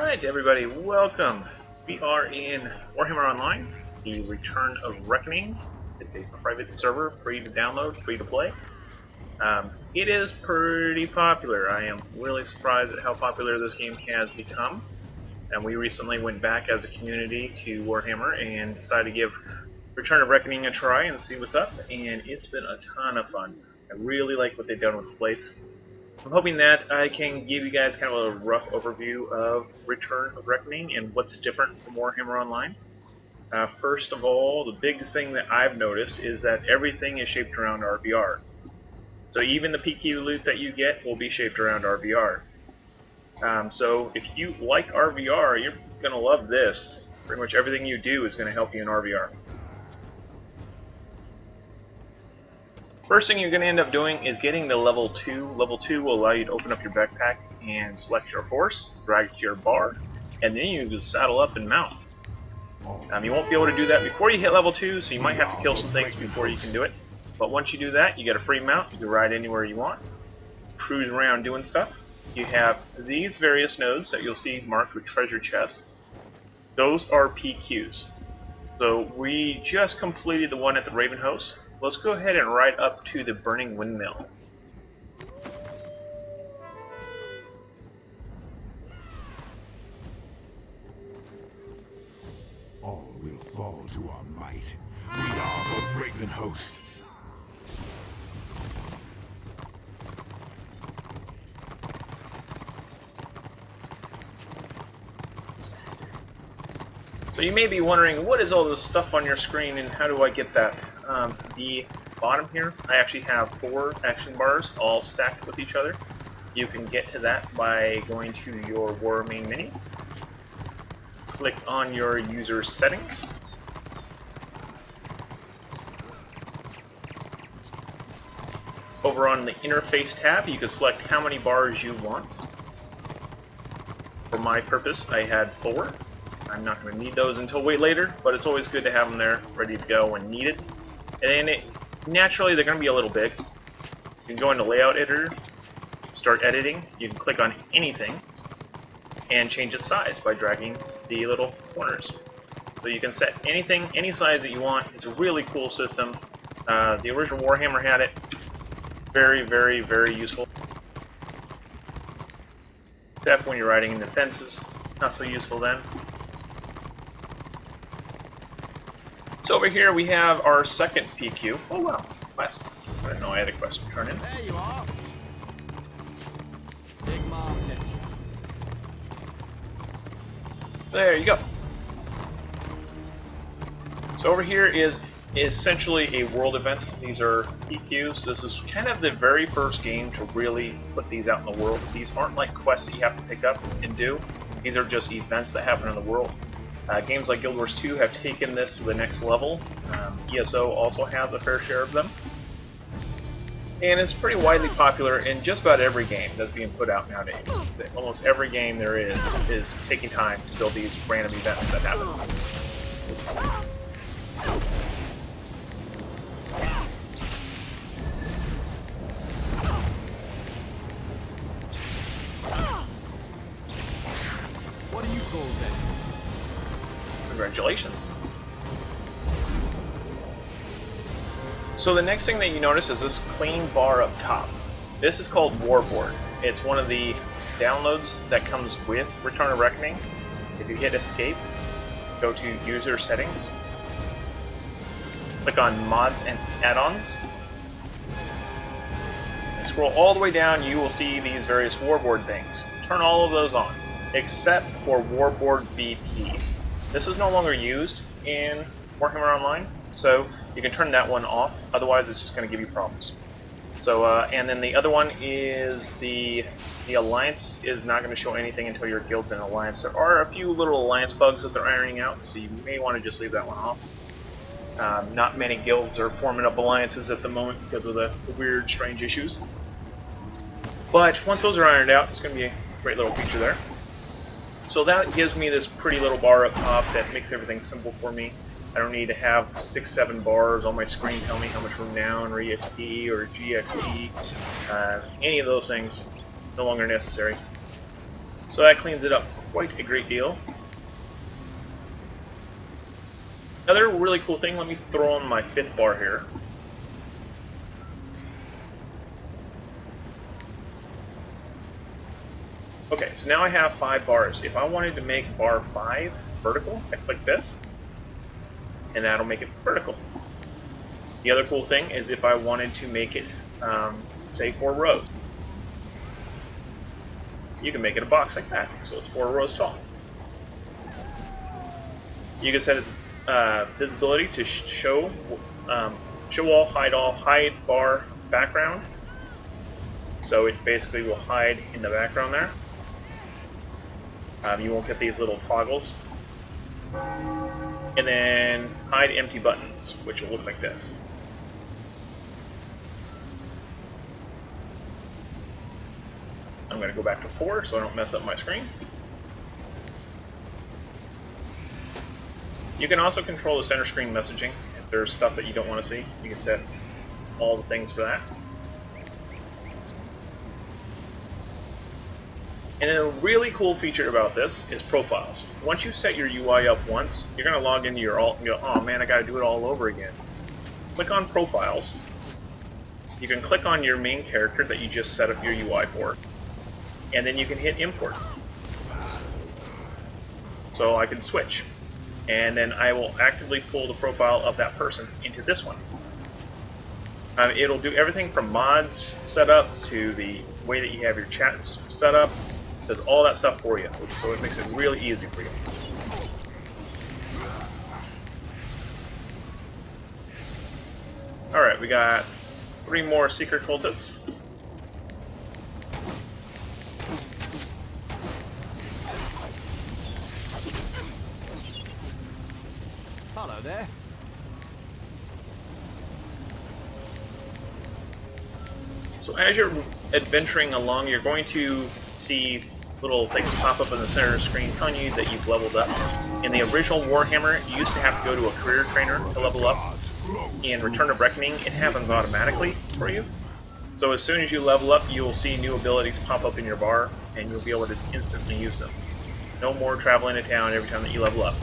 Alright everybody, welcome! We are in Warhammer Online, the Return of Reckoning. It's a private server, free to download, free to play. It is pretty popular. I am really surprised at how popular this game has become. And we recently went back as a community to Warhammer and decided to give Return of Reckoning a try and see what's up, and it's been a ton of fun. I really like what they've done with the place. I'm hoping that I can give you guys kind of a rough overview of Return of Reckoning and what's different from Warhammer Online. First of all, the biggest thing that I've noticed is that everything is shaped around RVR. So even the PQ loot that you get will be shaped around RVR. So if you like RVR, you're going to love this. Pretty much everything you do is going to help you in RVR. First thing you're going to end up doing is getting the level 2. Level 2 will allow you to open up your backpack and select your horse, drag it to your bar, and then you just saddle up and mount. You won't be able to do that before you hit level 2, so you might have to kill some things before you can do it. But once you do that, you get a free mount. You can ride anywhere you want, cruise around doing stuff. You have these various nodes that you'll see marked with treasure chests. Those are PQs. So we just completed the one at the Raven Host. Let's go ahead and ride up to the Burning Windmill. All will fall to our might. We are the Raven Host. So you may be wondering, what is all this stuff on your screen and how do I get that? The bottom here, I actually have 4 action bars all stacked with each other. You can get to that by going to your War main menu. Click on your user settings. Over on the interface tab, you can select how many bars you want. For my purpose, I had 4. I'm not going to need those until way later, but it's always good to have them there, ready to go when needed. And naturally, they're going to be a little big. You can go into Layout Editor, start editing. You can click on anything and change its size by dragging the little corners. So you can set anything, any size that you want. It's a really cool system. The original Warhammer had it. Very, very, very useful. Except when you're riding in the fences. Not so useful then. So over here we have our second PQ. Oh wow, quest. I didn't know I had a quest to turn in. There you are. Big Marcus. There you go. So over here is essentially a world event. These are PQs. This is kind of the very first game to really put these out in the world. These aren't like quests that you have to pick up and do. These are just events that happen in the world. Games like Guild Wars 2 have taken this to the next level. ESO also has a fair share of them. And it's pretty widely popular in just about every game that's being put out nowadays. Almost every game there is taking time to build these random events that happen. What do you call that? Congratulations. So the next thing that you notice is this clean bar up top. This is called Warboard. It's one of the downloads that comes with Return of Reckoning. If you hit Escape, go to User Settings, click on Mods and Add-ons, and scroll all the way down. You will see these various Warboard things. Turn all of those on, except for Warboard BP. This is no longer used in Warhammer Online, so you can turn that one off, otherwise it's just going to give you problems. So, and then the other one is the Alliance is not going to show anything until your guild's in Alliance. There are a few little Alliance bugs that they're ironing out, so you may want to just leave that one off. Not many guilds are forming up alliances at the moment because of the weird, strange issues. But once those are ironed out, it's going to be a great little feature there. So that gives me this pretty little bar up top that makes everything simple for me. I don't need to have 6-7 bars on my screen tell me how much renown or EXP or GXP. Any of those things no longer necessary. So that cleans it up quite a great deal. Another really cool thing, let me throw on my 5th bar here. Okay, so now I have 5 bars. If I wanted to make bar 5 vertical, I click this, and that'll make it vertical. The other cool thing is if I wanted to make it, say, 4 rows, you can make it a box like that, so it's 4 rows tall. You can set its visibility to show all, hide bar background. So it basically will hide in the background there. You won't get these little toggles. And then hide empty buttons, which will look like this. I'm going to go back to 4 so I don't mess up my screen. You can also control the center screen messaging. If there's stuff that you don't want to see, you can set all the things for that. And a really cool feature about this is profiles. Once you set your UI up once, you're going to log into your alt and go, oh man, I got to do it all over again. Click on profiles. You can click on your main character that you just set up your UI for, and then you can hit import. So I can switch, and then I will actively pull the profile of that person into this one. It'll do everything from mods set up to the way that you have your chats set up. It does all that stuff for you, so it makes it really easy for you. Alright, we got 3 more secret cultists. Hello there. So as you're adventuring along, you're going to see little things pop up in the center of the screen telling you that you've leveled up. In the original Warhammer, you used to have to go to a career trainer to level up. In Return of Reckoning, it happens automatically for you. So as soon as you level up, you'll see new abilities pop up in your bar, and you'll be able to instantly use them. No more traveling to town every time that you level up.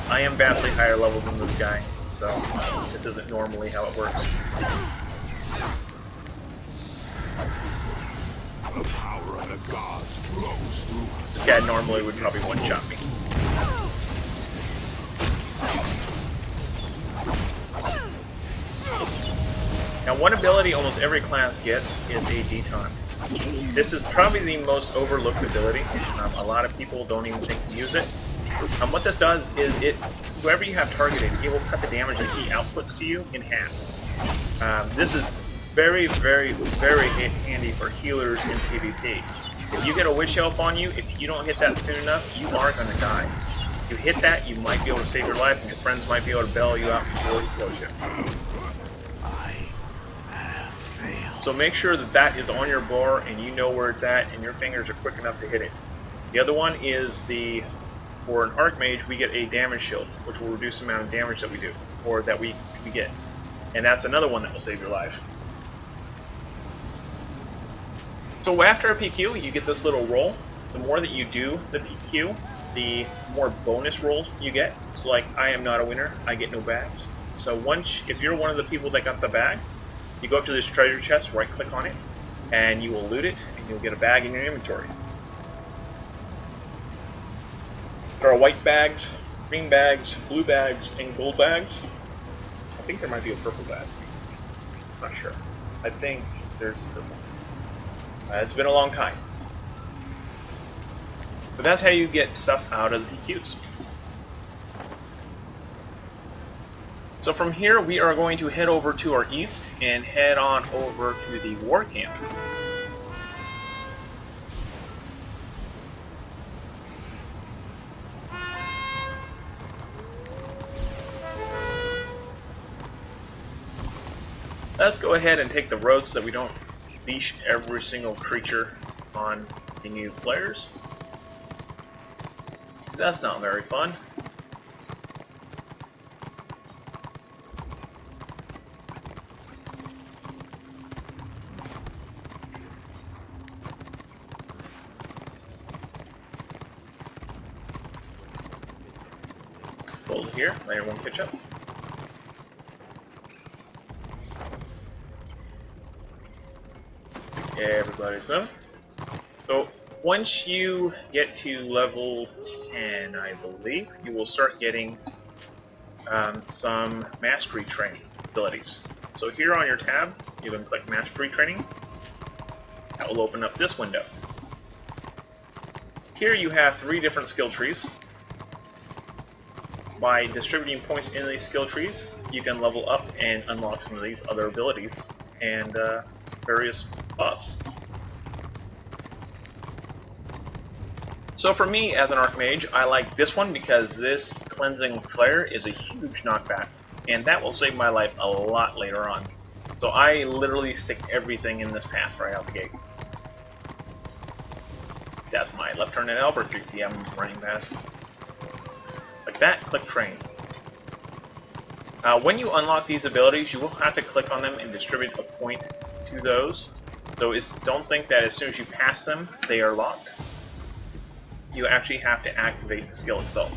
I am vastly higher level than this guy, so this isn't normally how it works. The power of the gods flows through us. This guy normally would probably one-shot me. Now, one ability almost every class gets is a detaunt. This is probably the most overlooked ability. A lot of people don't even think to use it. What this does is whoever you have targeted, it will cut the damage that he outputs to you in half. This is very, very, very handy for healers in PvP. If you get a witch elf on you, if you don't hit that soon enough, you are going to die. If you hit that, you might be able to save your life, and your friends might be able to bail you out before he kills you. So make sure that that is on your bar and you know where it's at and your fingers are quick enough to hit it. The other one is for an Archmage, we get a damage shield, which will reduce the amount of damage that we do, or that we get. And that's another one that will save your life. So after a PQ, you get this little roll. The more that you do the PQ, the more bonus rolls you get. So like, I am not a winner, I get no bags. So if you're one of the people that got the bag, you go up to this treasure chest, right click on it, and you will loot it, and you'll get a bag in your inventory. There are white bags, green bags, blue bags, and gold bags. I think there might be a purple bag. I'm not sure. I think there's a purple. It's been a long time. But that's how you get stuff out of the PQs. So from here, we are going to head over to our east and head on over to the war camp. Let's go ahead and take the road so that we don't leash every single creature on the new players. That's not very fun. Let's hold it here, let everyone catch up. Everybody's done. So once you get to level 10, I believe, you will start getting some mastery training abilities. So here on your tab, you can click mastery training. That will open up this window. Here you have 3 different skill trees. By distributing points in these skill trees, you can level up and unlock some of these other abilities and various buffs. So for me, as an Archmage, I like this one because this Cleansing Flare is a huge knockback, and that will save my life a lot later on. So I literally stick everything in this path right out the gate. That's my left turn at Albert Street. Yeah, I'm running past. Like that, click train. When you unlock these abilities, you will have to click on them and distribute a point to those. So don't think that as soon as you pass them, they are locked. You actually have to activate the skill itself.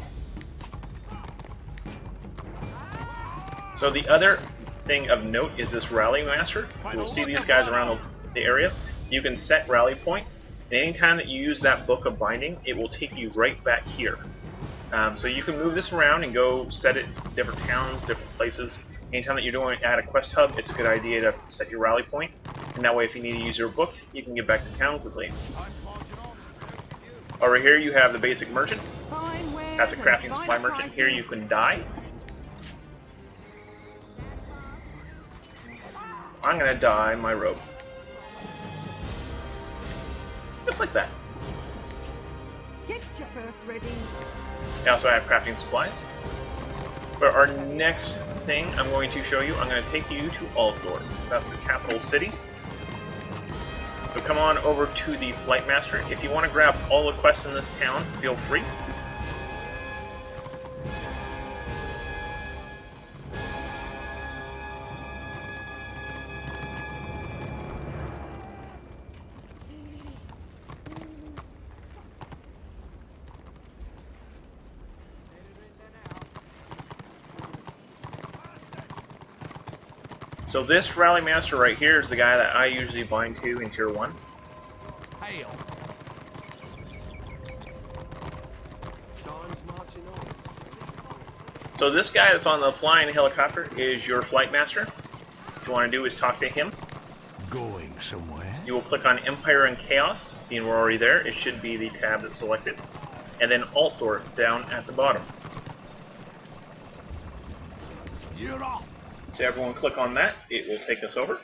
So the other thing of note is this Rally Master. You'll see these guys around the area. You can set rally point, and anytime that you use that Book of Binding, it will take you right back here. So you can move this around and go set it in different towns, different places. Anytime that you're doing it at a quest hub, it's a good idea to set your rally point, and that way if you need to use your book, you can get back to town quickly. Over here you have the basic merchant. That's a crafting supply merchant. Here you can die. I'm gonna dye my robe. Just like that. Get your purse ready. I also have crafting supplies. For our next thing I'm going to show you, I'm going to take you to Altdorf. That's the capital city. So come on over to the Flight Master. If you want to grab all the quests in this town, feel free. So this Rally Master right here is the guy that I usually bind to in Tier 1. Hail. Time's marching on. So this guy that's on the flying helicopter is your Flight Master. What you want to do is talk to him. Going somewhere? You will click on Empire and Chaos, being we're already there. It should be the tab that's selected. And then Altdorf down at the bottom. You're off. So everyone click on that, it will take us over.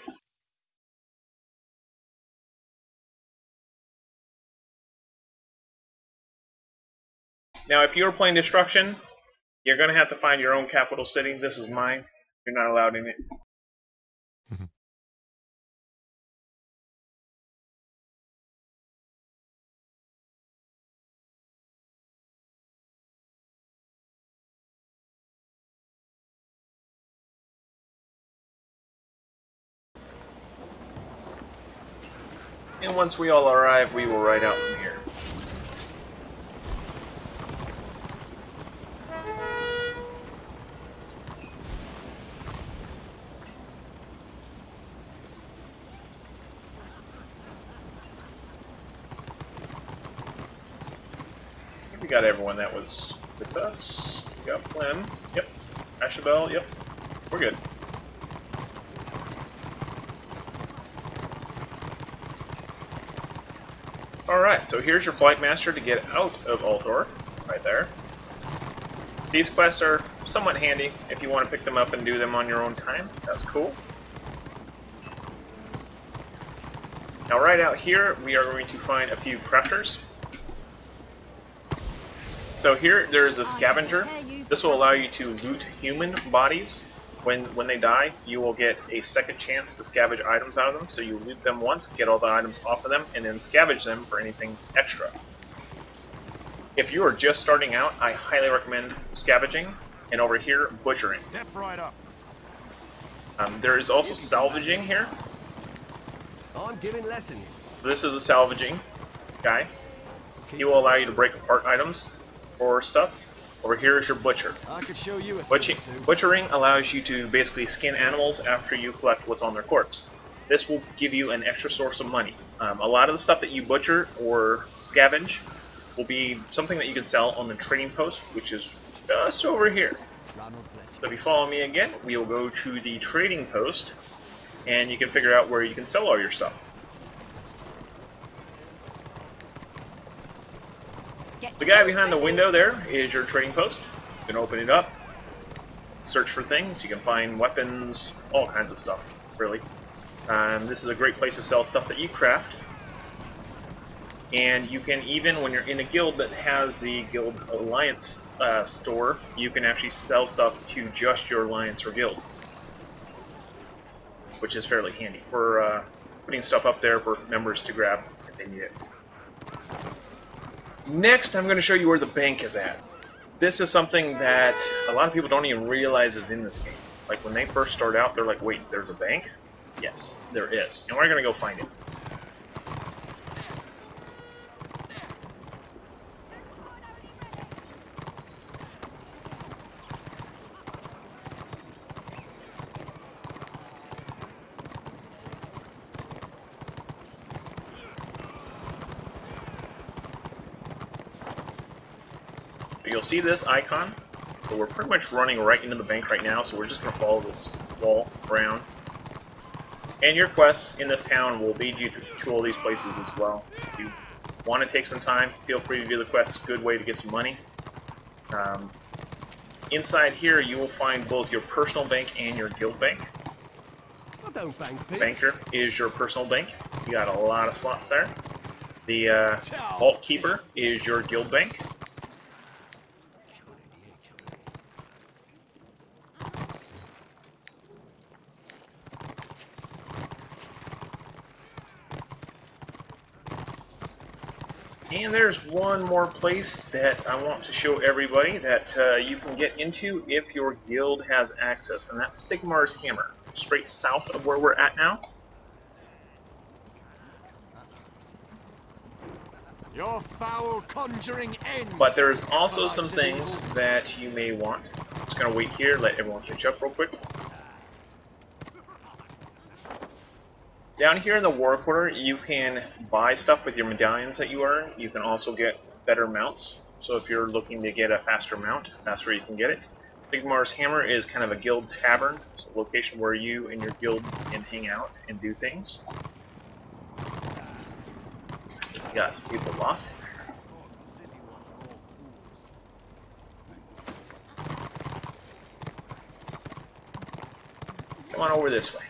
Now if you're playing Destruction, you're going to have to find your own capital city. This is mine. You're not allowed in it. And once we all arrive, we will ride out from here. We got everyone that was with us. We got Clem. Yep. Ashabel. Yep. We're good. Alright, so here's your Flight Master to get out of Altdorf, right there. These quests are somewhat handy if you want to pick them up and do them on your own time. That's cool. Now right out here, we are going to find a few crafters. So here, there's a scavenger. This will allow you to loot human bodies. When they die, you will get a second chance to scavenge items out of them. So you loot them once, get all the items off of them, and then scavenge them for anything extra. If you are just starting out, I highly recommend scavenging, and over here, butchering. Step right up. There is also salvaging here. I'm giving lessons. This is a salvaging guy. He will allow you to break apart items or stuff. Over here is your butcher. I could show you a Butchering allows you to basically skin animals after you collect what's on their corpse. This will give you an extra source of money. A lot of the stuff that you butcher or scavenge will be something that you can sell on the trading post, which is just over here. So if you follow me again, we will go to the trading post, and you can figure out where you can sell all your stuff. The guy behind the window there is your trading post. You can open it up, search for things. You can find weapons, all kinds of stuff, really. This is a great place to sell stuff that you craft. And you can, even when you're in a guild that has the guild alliance store, you can actually sell stuff to just your alliance or guild, which is fairly handy for putting stuff up there for members to grab if they need it. Next, I'm going to show you where the bank is at. This is something that a lot of people don't even realize is in this game. Like when they first start out, they're like, wait, there's a bank? Yes, there is. And we're going to go find it. You'll see this icon, but we're pretty much running right into the bank right now, so we're just going to follow this wall around. And your quests in this town will lead you to all these places as well. If you want to take some time, feel free to do the quests. Good way to get some money. Inside here, you will find both your personal bank and your guild bank. Banker is your personal bank. You got a lot of slots there. The Vault Keeper is your guild bank. And there's one more place that I want to show everybody that you can get into if your guild has access, and that's Sigmar's Hammer, straight south of where we're at now. Your foul conjuring ends. But there's also some things that you may want. I'm just gonna wait here, let everyone catch up real quick. Down here in the War Quarter, you can buy stuff with your medallions that you earn. You can also get better mounts. So if you're looking to get a faster mount, that's where you can get it. Sigmar's Hammer is kind of a guild tavern. It's a location where you and your guild can hang out and do things. You got some people lost. Come on over this way.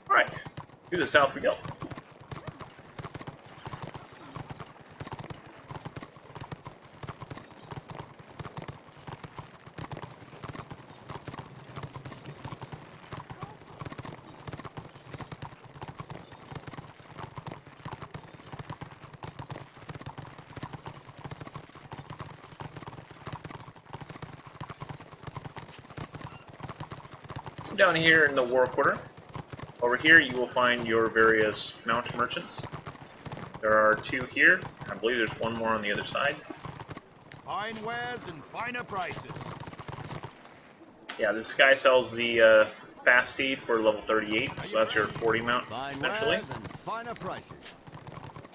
Alright, to the south we go. Down here in the War Quarter. Over here you will find your various mount merchants. There are two here. I believe there's one more on the other side. Fine wares and finer prices. Yeah, this guy sells the fast steed for level 38, so that's your 40 mount, Fine essentially. wares and finer prices.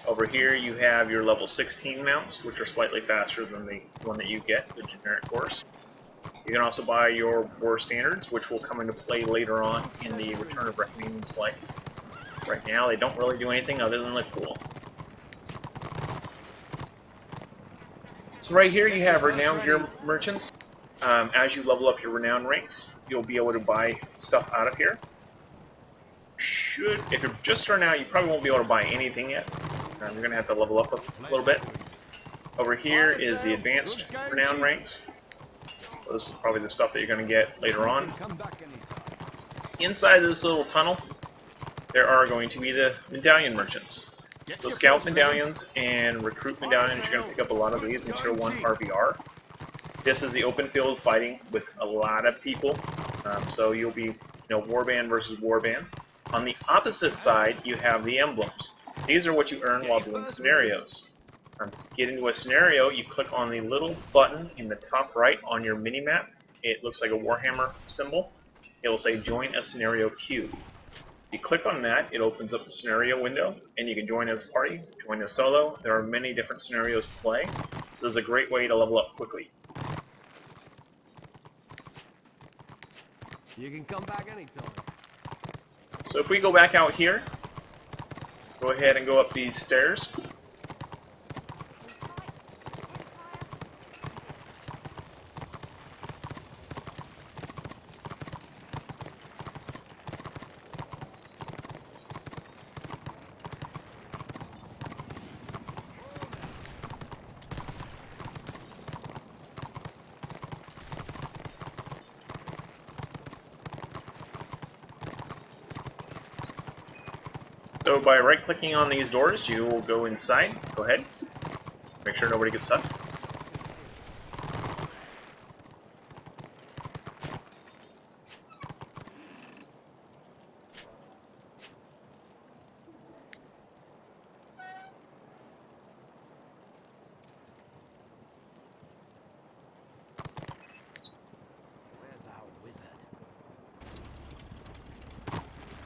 Over here you have your level 16 mounts, which are slightly faster than the one that you get, the generic horse. You can also buy your war standards, which will come into play later on in the Return of Reckoning's life. Right now, they don't really do anything other than look cool. So right here you have renowned gear merchants. As you level up your renowned ranks, you'll be able to buy stuff out of here. If you're just starting out, you probably won't be able to buy anything yet. You're going to have to level up a little bit. Over here is the advanced renowned ranks. So this is probably the stuff that you're going to get later on. Inside this little tunnel, there are going to be the medallion merchants. So scout medallions and recruit medallions, you're going to pick up a lot of these in Tier 1 RVR. This is the open field fighting with a lot of people. So you'll be, warband versus warband. On the opposite side, you have the emblems. These are what you earn while doing scenarios. To get into a scenario, you click on the little button in the top right on your mini-map. It looks like a Warhammer symbol. It will say join a scenario queue. You click on that, it opens up the scenario window, and you can join as a party, join as solo. There are many different scenarios to play. This is a great way to level up quickly. You can come back anytime. So if we go back out here, go ahead and go up these stairs. So by right-clicking on these doors, you will go inside. Go ahead. Make sure nobody gets stuck.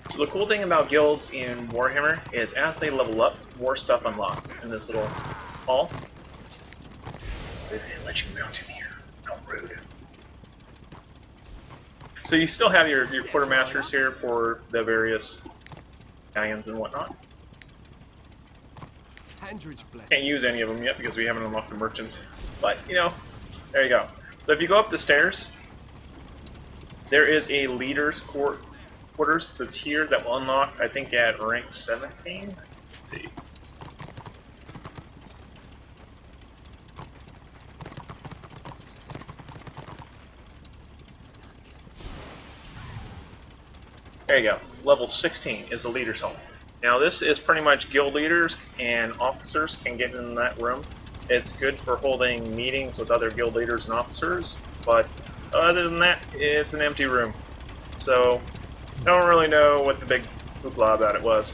So the cool thing about guilds in Warhammer is as they level up, more stuff unlocks in this little hall. They let you mount in here. How rude. So you still have your quartermasters here for the various galleons and whatnot. Can't use any of them yet because we haven't unlocked the merchants. But, there you go. So if you go up the stairs, there is a leader's quarters that's here that will unlock, I think, at rank 17. Let's see. There you go. Level 16 is the leader's hall. Now this is pretty much guild leaders and officers can get in that room. It's good for holding meetings with other guild leaders and officers, but other than that, it's an empty room. So I don't really know what the big hoopla about it was.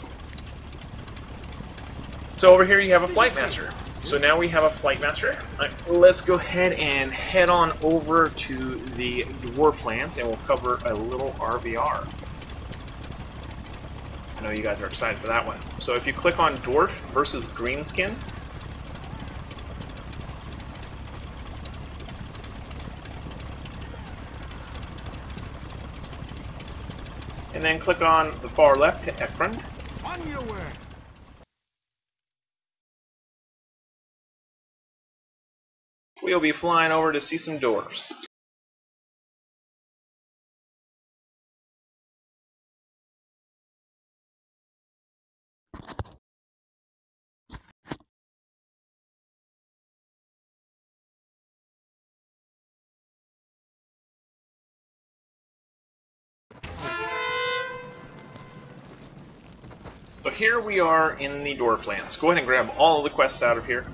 So over here you have a flight master. So now we have a flight master. Let's go ahead and head on over to the dwarf lands and we'll cover a little RVR. I know you guys are excited for that one. So if you click on dwarf versus greenskin, and then click on the far left to Ekron. On your way. We'll be flying over to see some dwarves. So here we are in the dwarf lands. Go ahead and grab all of the quests out of here.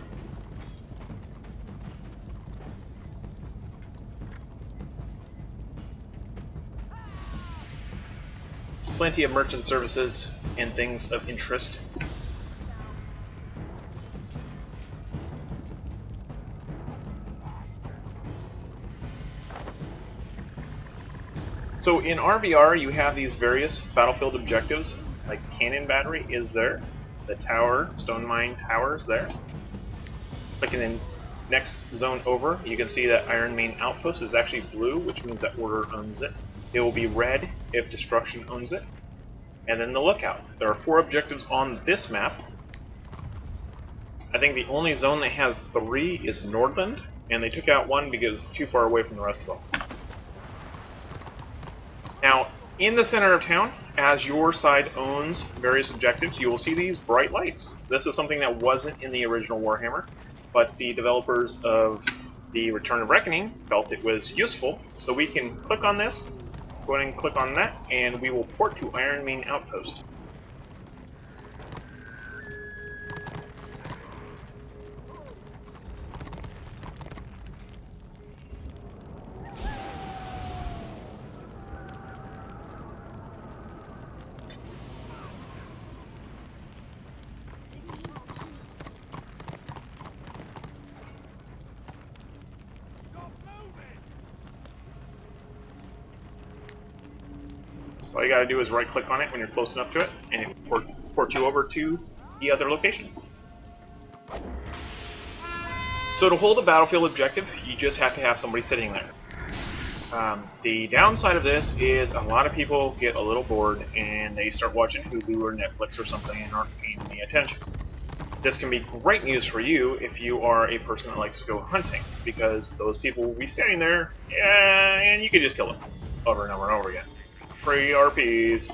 Plenty of merchant services and things of interest. So in RVR, you have these various battlefield objectives, like cannon battery is there, the tower, stone mine tower is there. Clicking in next zone over, you can see that Iron Main Outpost is actually blue, which means that Order owns it. It will be red if Destruction owns it. And then the Lookout. There are 4 objectives on this map. I think the only zone that has 3 is Nordland, and they took out 1 because it's too far away from the rest of them. Now, in the center of town, as your side owns various objectives, you will see these bright lights. This is something that wasn't in the original Warhammer, but the developers of the Return of Reckoning felt it was useful, so we can click on this, go ahead and click on that, and we will port to Iron Main Outpost. All you gotta do is right click on it when you're close enough to it, and it will port you over to the other location. So to hold a battlefield objective, you just have to have somebody sitting there. The downside of this is a lot of people get a little bored and they start watching Hulu or Netflix or something and aren't paying any attention. This can be great news for you if you are a person that likes to go hunting, because those people will be standing there, and you can just kill them over and over and over again. Free RPs.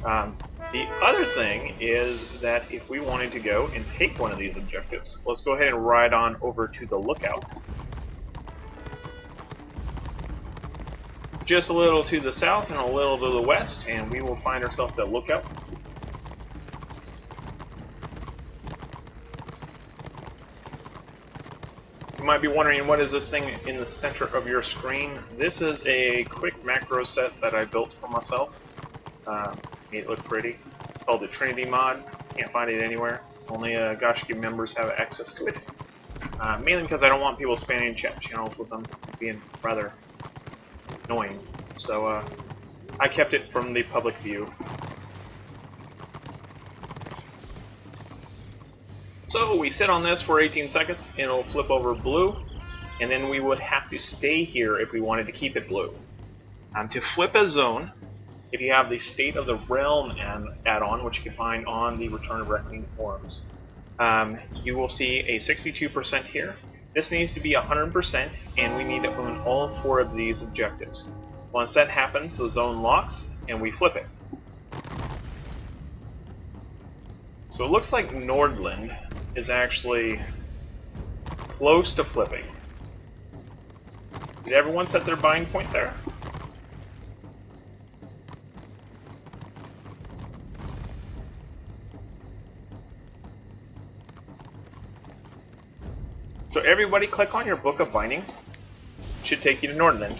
The other thing is that if we wanted to go and take one of these objectives, let's go ahead and ride on over to the Lookout. Just a little to the south and a little to the west, and we will find ourselves at Lookout. You might be wondering, what is this thing in the center of your screen? This is a quick macro set that I built for myself. Made it look pretty. It's called the Trinity mod. Can't find it anywhere. Only Gaiscioch members have access to it. Mainly because I don't want people spamming chat channels with them being rather annoying. So I kept it from the public view. So we sit on this for 18 seconds and it'll flip over blue, and then we would have to stay here if we wanted to keep it blue. To flip a zone, if you have the State of the Realm add-on, which you can find on the Return of Reckoning forums, you will see a 62% here. This needs to be 100%, and we need to own all 4 of these objectives. Once that happens, the zone locks, and we flip it. So it looks like Nordland is actually close to flipping. Did everyone set their buying point there? So everybody click on your Book of Binding. It should take you to Nordland.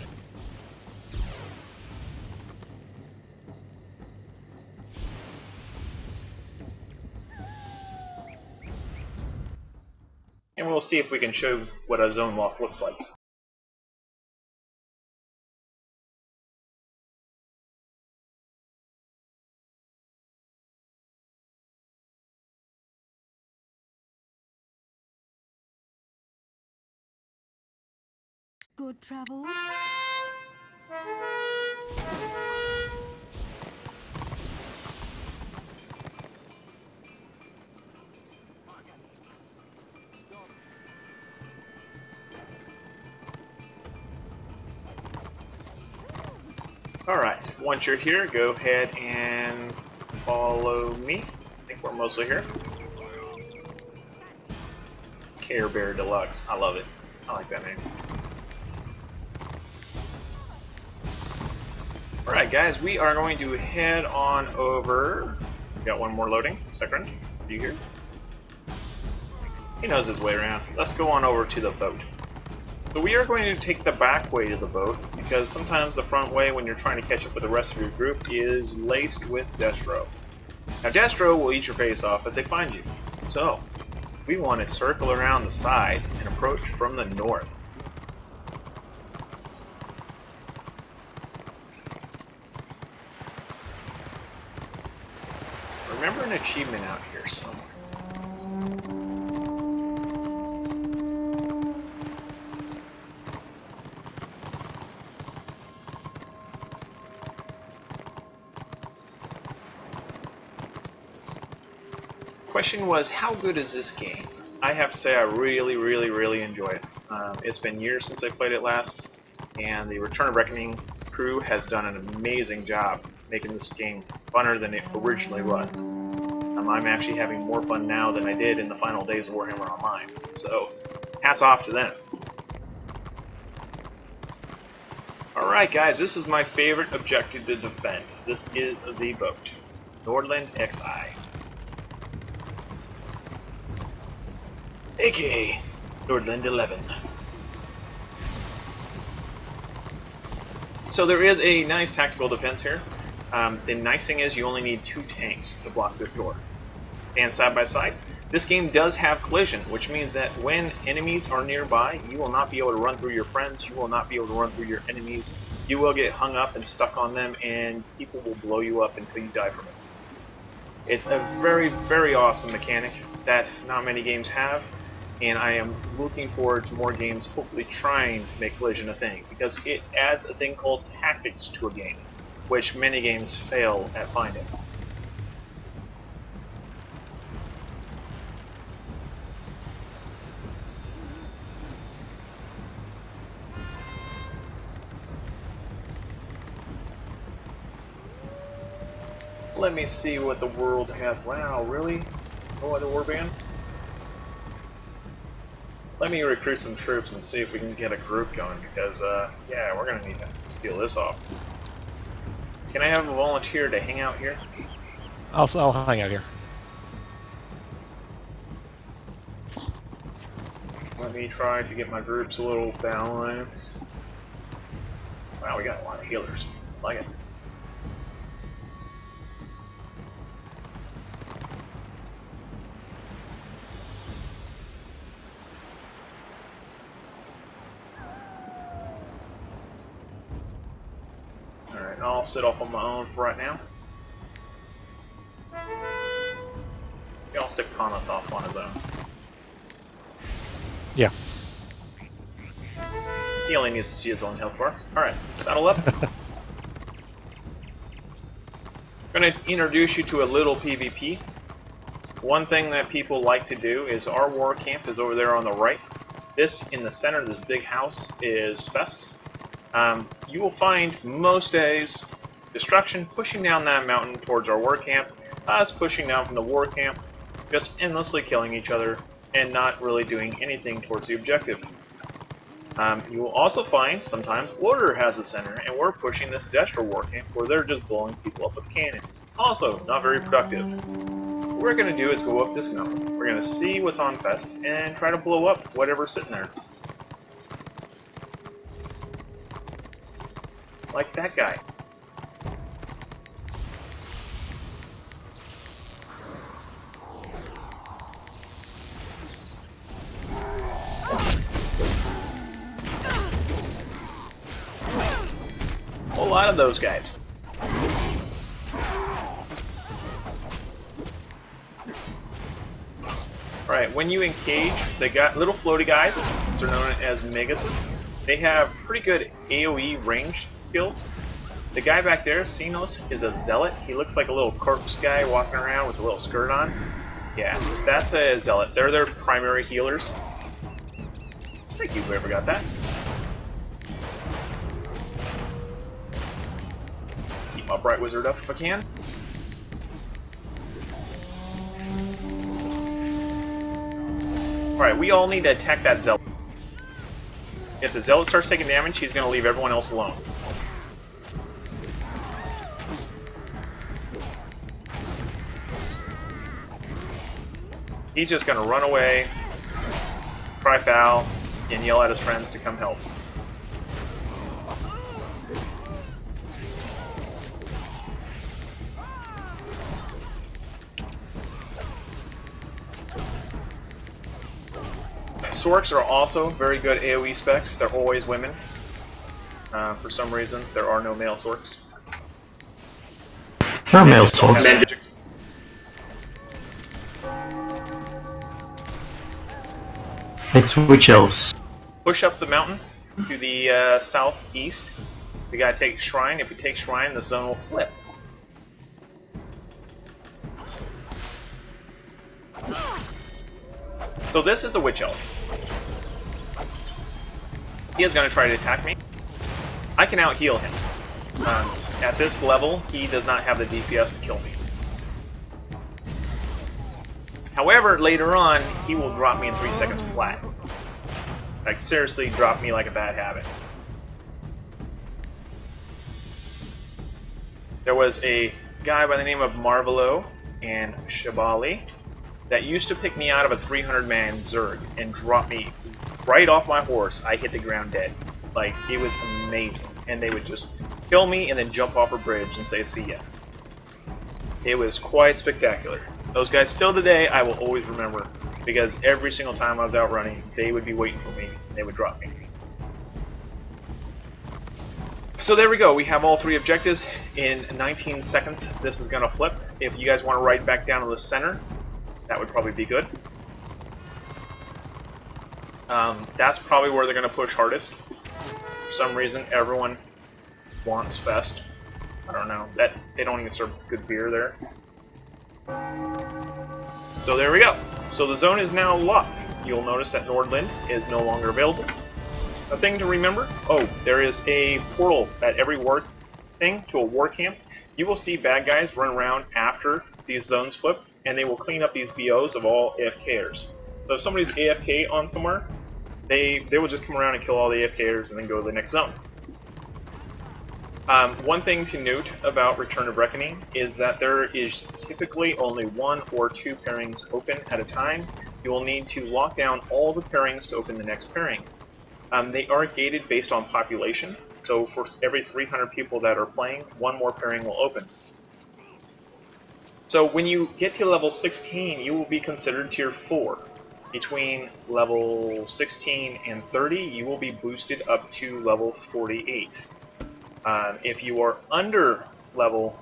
And we'll see if we can show what a zone lock looks like. Good travels? Alright, once you're here, go ahead and follow me. I think we're mostly here. Care Bear Deluxe. I love it. I like that name. Alright guys, we are going to head on over. We got one more loading. Second. Are you here? He knows his way around. Let's go on over to the boat. So we are going to take the back way to the boat, because sometimes the front way, when you're trying to catch up with the rest of your group, is laced with Destro. Now Destro will eat your face off if they find you. So, we want to circle around the side and approach from the north. remember an achievement out here somewhere. Question was, how good is this game? I have to say I really enjoy it. It's been years since I played it last, and the Return of Reckoning crew has done an amazing job making this game funner than it originally was. I'm actually having more fun now than I did in the final days of Warhammer Online, so hats off to them. Alright guys, this is my favorite objective to defend. This is the boat, Nordland XI. aka Nordland 11. So there is a nice tactical defense here. The nice thing is you only need 2 tanks to block this door. And side by side, this game does have collision, which means that when enemies are nearby, you will not be able to run through your friends, you will not be able to run through your enemies. You will get hung up and stuck on them, and people will blow you up until you die from it. It's a very awesome mechanic that not many games have. And I am looking forward to more games hopefully trying to make collision a thing, because it adds a thing called tactics to a game, which many games fail at finding. Let me see what the world has. Wow, really? No other warband? Let me recruit some troops and see if we can get a group going, because, yeah, we're gonna need to steal this off. Can I have a volunteer to hang out here? I'll hang out here. Let me try to get my groups a little balanced. Wow, we got a lot of healers. I like it. Alright, I'll sit off on my own for right now. Yeah, I'll stick Connaught off on his own. Yeah. He only needs to see his own health bar. Alright, saddle up. I'm going to introduce you to a little PvP. One thing that people like to do is our war camp is over there on the right. This, in the center of this big house, is Fest. You will find most days destruction pushing down that mountain towards our war camp, us pushing down from the war camp, just endlessly killing each other and not really doing anything towards the objective. You will also find sometimes Order has a center, and we're pushing this Destra war camp where they're just blowing people up with cannons. Also, not very productive. What we're going to do is go up this mountain. We're going to see what's on Fest and try to blow up whatever's sitting there. Like that guy. A whole lot of those guys. Alright, when you engage the little floaty guys, they're known as Megases. They have pretty good AoE range skills. The guy back there, Sinos, is a zealot. He looks like a little corpse guy walking around with a little skirt on. Yeah, that's a zealot. They're their primary healers. Thank you, whoever got that. Keep my Bright Wizard up if I can. Alright, we all need to attack that zealot. If the zealot starts taking damage, he's going to leave everyone else alone. He's just going to run away, cry foul, and yell at his friends to come help. Sorks are also very good AoE specs. They're always women. For some reason, there are no male Sorks. There are male Sorks. It's witch elves. Push up the mountain to the southeast. We gotta take Shrine. If we take Shrine, the zone will flip. So this is a Witch Elf. He is gonna try to attack me. I can out-heal him. At this level, he does not have the DPS to kill me. However, later on, he will drop me in 3 seconds flat. Like, seriously, drop me like a bad habit. There was a guy by the name of Marvelo and Shabali that used to pick me out of a 300-man Zerg and drop me right off my horse. I hit the ground dead. Like, it was amazing. And they would just kill me and then jump off a bridge and say, see ya. It was quite spectacular. Those guys, still today, I will always remember, because every single time I was out running, they would be waiting for me, and they would drop me. So there we go, we have all 3 objectives in 19 seconds. This is going to flip. If you guys want to ride back down to the center, that would probably be good. That's probably where they're going to push hardest. For some reason, everyone wants Fest. I don't know. That they don't even serve good beer there. So there we go. So the zone is now locked. You'll notice that Nordland is no longer available. A thing to remember, there is a portal at every war thing to a war camp. You will see bad guys run around after these zones flip, and they will clean up these BOs of all AFKers. So if somebody's AFK on somewhere, they will just come around and kill all the AFKers and then go to the next zone. One thing to note about Return of Reckoning is that there is typically only 1 or 2 pairings open at a time. You will need to lock down all the pairings to open the next pairing. They are gated based on population, so for every 300 people that are playing, 1 more pairing will open. So when you get to level 16, you will be considered tier 4. Between level 16 and 30, you will be boosted up to level 48. If you are under level,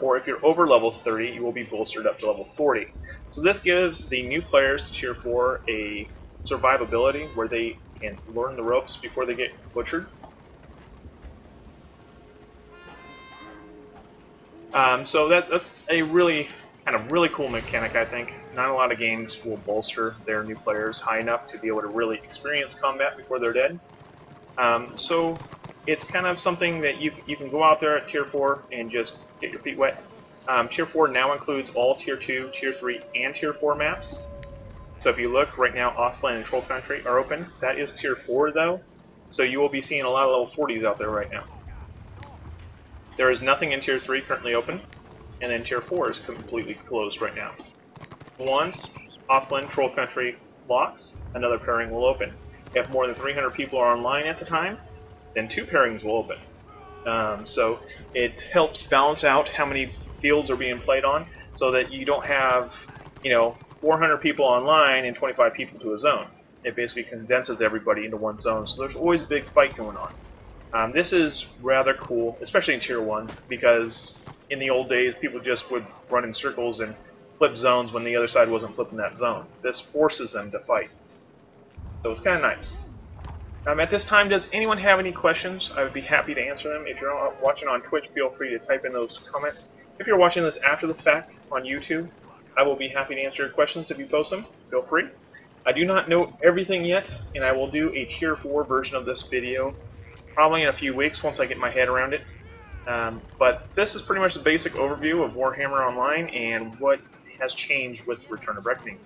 or if you're over level 30, you will be bolstered up to level 40. So this gives the new players to tier 4 a survivability where they can learn the ropes before they get butchered. So that's a really cool mechanic, I think. Not a lot of games will bolster their new players high enough to be able to really experience combat before they're dead. So it's kind of something that you can go out there at tier 4 and just get your feet wet. Tier 4 now includes all tier 2, tier 3, and tier 4 maps. So if you look, right now Ostland and Troll Country are open. That is tier 4 though, so you will be seeing a lot of level 40s out there right now. There is nothing in tier 3 currently open, and then tier 4 is completely closed right now. Once Ostland Troll Country locks, another pairing will open. If more than 300 people are online at the time, then 2 pairings will open. So it helps balance out how many fields are being played on, so that you don't have, 400 people online and 25 people to a zone. It basically condenses everybody into one zone, so there's always a big fight going on. This is rather cool, especially in Tier 1, because in the old days, people just would run in circles and flip zones when the other side wasn't flipping that zone. This forces them to fight. So it's kind of nice. At this time, does anyone have any questions? I would be happy to answer them. If you're watching on Twitch, feel free to type in those comments. If you're watching this after the fact on YouTube, I will be happy to answer your questions if you post them. Feel free. I do not know everything yet, and I will do a Tier 4 version of this video probably in a few weeks once I get my head around it. But this is pretty much the basic overview of Warhammer Online and what has changed with Return of Reckoning.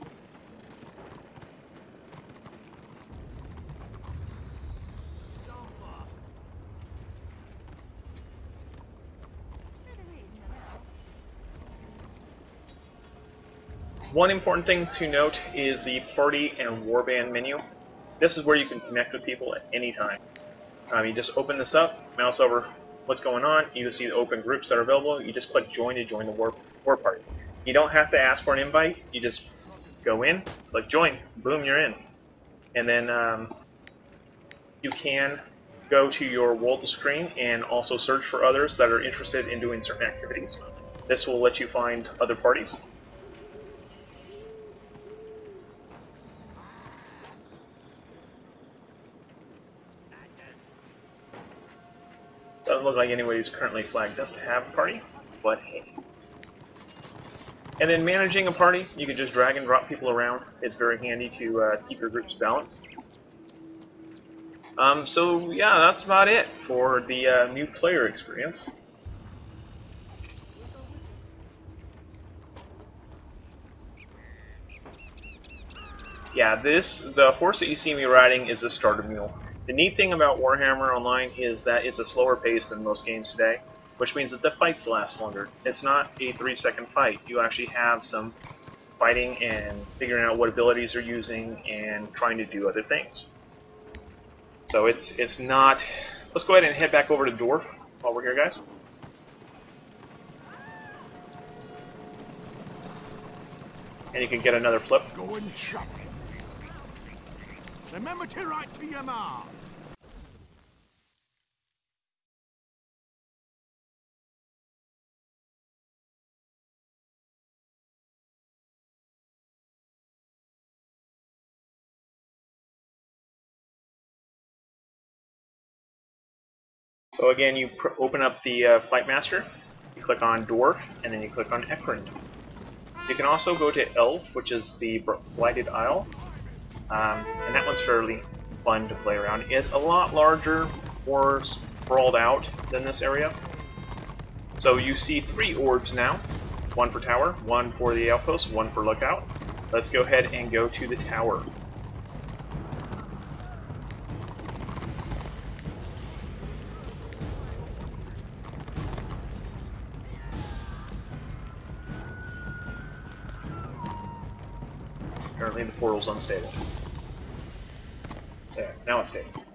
One important thing to note is the Party and Warband menu. This is where you can connect with people at any time. You just open this up, mouse over what's going on, you see the open groups that are available, you just click join to join the war party. You don't have to ask for an invite, you just go in, click join, boom, you're in. And then you can go to your world screen and also search for others that are interested in doing certain activities. This will let you find other parties. like anybody's currently flagged up to have a party, but hey. And then managing a party, you can just drag and drop people around. It's very handy to keep your groups balanced. So yeah, that's about it for the new player experience. Yeah, the horse that you see me riding is a starter mule. The neat thing about Warhammer Online is that it's a slower pace than most games today, which means that the fights last longer. It's not a 3-second fight. You actually have some fighting and figuring out what abilities they're using and trying to do other things. So it's not... Let's go ahead and head back over to Dwarf while we're here, guys. And you can get another flip. Go and chop. Remember to write to your ma. So again, you open up the Flight Master, you click on Dwarf, and then you click on Ekrund. You can also go to Elf, which is the Blighted Isle, and that one's fairly fun to play around. It's a lot larger, more sprawled out than this area. So you see 3 orbs now, one for tower, one for the outpost, one for lookout. Let's go ahead and go to the tower. Apparently the portal's unstable. There, now it's stable.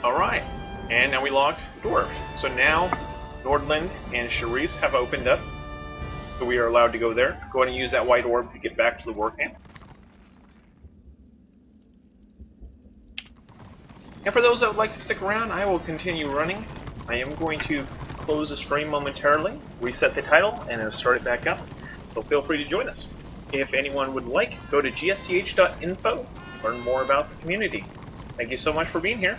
Alright, and now we locked Dwarf. So now Nordland and Charisse have opened up. So we are allowed to go there. Go ahead and use that white orb to get back to the war camp. And for those that would like to stick around, I will continue running. I am going to close the stream momentarily, reset the title, and then start it back up. So feel free to join us. If anyone would like, go to gsch.info, learn more about the community. Thank you so much for being here.